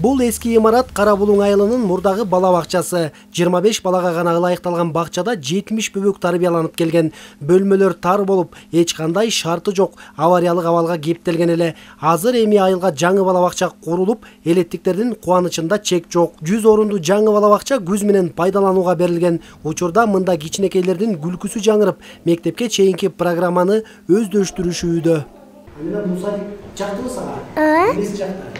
Бул эски имарат Кара Булуң айылынын мурдагы бала бакчасы. 25 балага гана ылайыкталган бакчада 70 бөбөк тарбияланып келген. Бөлмөлөр тар болуп, эч кандай шарты жок, авариялык абалга кептелген эле. Азыр эми айылга жаңы бала бакча курулуп, элеттиктердин кубанычында чек жок. 100 орундуу жаңы бала бакча күз менен пайдаланууга берилген. Учурда мында кичинекейлердин күлкүсү жаңырып, мектепке чейинки программаны өздөштүрүшүүдө. Мына бул садик жактыбы сага? Эмнеси жакты?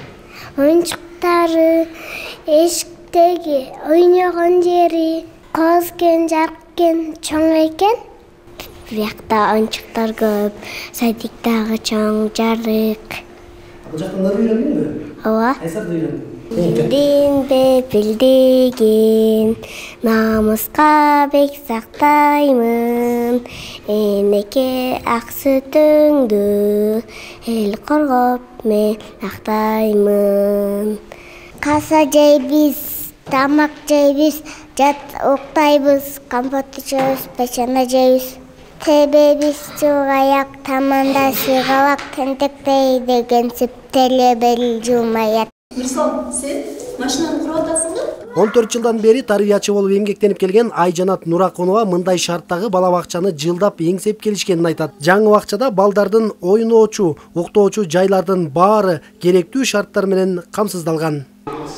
Oyuncakları, eşikteki oynayan yeri, kozken, jarkken, çoğ eken. Bu yakta oyuncaklar köp, sadiktagı çoğ, jarık. Bu jaktanda öyrendin mi? Ova. Kaysarda öyrendin? Bildin be bildigin, namuska bek saktaymun. Eneke ak sütüңdü, el korgop men aktaymun. Kasa jeybiz, tamak jeybiz, jat uktaybiz, kompot içiyoruz, peşende jeybiz. Tebebiz çuğayak, tamanda siğalak, tentektey degen süptelebel jumayat. Мирсон, сен машинаны куруп атасыңбы? 14 жылдан бери тарбиячы болуп эмгектенип келген Айжанат Нуракунова мындай шарттагы бала бакчаны жылдап эңсеп келишкенин айтат. Жаңы бакчада балдардын ойноочу, уктоочу жайлардын баары керектүү шарттар менен камсыздалган.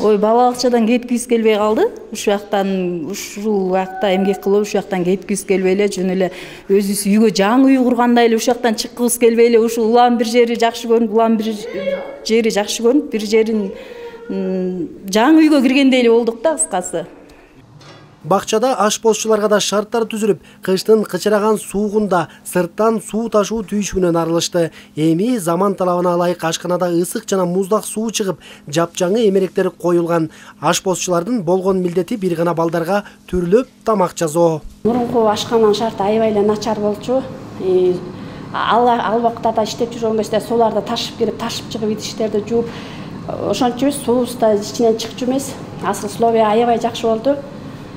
Ой, бала бакчадан кеткибиз келбей калды. Ушул убакта эмгек кылып, ушул жактан кеткибиз келбей эле, жөн эле өзүбүз үйгө жаңы үй кургандай эле ушул жактан чыккыбыз келбей эле, ушул улам бир жери жакшы көрүнүп, улам бир жери жакшы көрүнүп, бир жерин жаңы үйгө киргендей эле болдук да, кыскасы. Бакчада ашпозчуларга да шарттар түзүлүп, кыштын кычыраган суугунда сырттан суу ташуу түйшүгүнөн арылышты. Эми заман талабына ылайык ашканада ысык жана муздак суу чыгып, жапжаңы эмеректер коюлган. Ашпозчулардын болгон милдети бир гана балдарга түрлөп тамак жасоо. Мурунку ашкананын шарты аябай эле начар болчу. Ал убактарда иштеп жүргөн кезде суларды ташып кирип, ташып чыгып идиштерди жууп, ошончо суу да ичинен чыкчу эмес. Асыл условия аябай жакшы болду.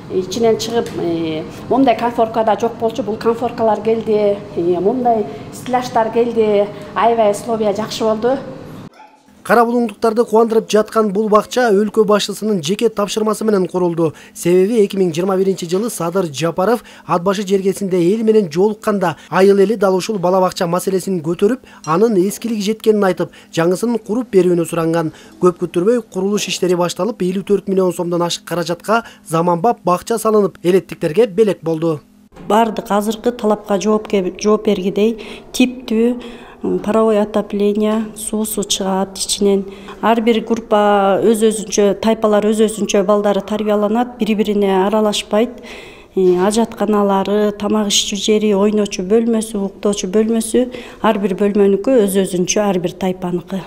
İçinden çıkıp mumday konforkada çok bolçu, bul konforkalar geldi, mumday stilaşlar geldi, aybay slovия жақшы oldu. Кара булуңдуктарды кубандырып жаткан бул бакча өлкө башчысынын жеке тапшырмасы менен курулду. Себеби 2021-жылы Садыр Жапаров ат башы жергесинде эл менен жолукканда айыл эли дал ушул бала бакча маселесин көтөрүп, анын эскилиги жеткенин айтып, жаңысын куруп берүүнү суранган. Көп күттүрбөй курулуш иштери башталып, 54 миллион сомдон ашык каражатка заманбап бакча салынып, элеттиктерге белек болду. Бардык азыркы талапка жооп бергидей типтүү паровой отопление, суусу чыгат ичинен. Ар бир группа өз-өзүнчө, тайпалар өз-өзүнчө балдары тарбияланат, бири-бирине аралашпайт. Ажатканалары, тамак ичүү жери, ойночу бөлмөсү, уктоочу бөлмөсү, ар бир бөлмөнүкү өз-өзүнчө, ар бир тайпаныкы.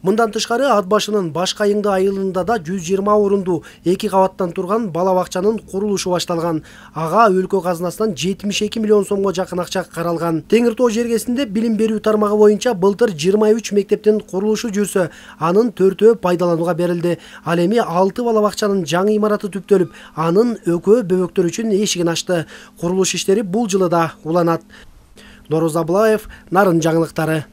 Мындан тышкары ат башынын Баш Кайыңды айылында да 120 орунду 2 кабаттан турган бала бакчанын курулушу башталган. Ага өлкө казынасынан 72 миллион сомго жакын акча каралган. Теңир Тоо жергесинде билим берүү тармагы боюнча былтыр 23 мектептин курулушу жүрсө, анын 4-өө пайдаланууга берилди. Ал эми 6 бала бакчанын жаңы имараты түптөлүп, анын экөө бөбөктөр үчүн эшигин ачты. Курулуш иштери бул жылы да уланат. Нороз Аблаев, Нарын жаңылыктары.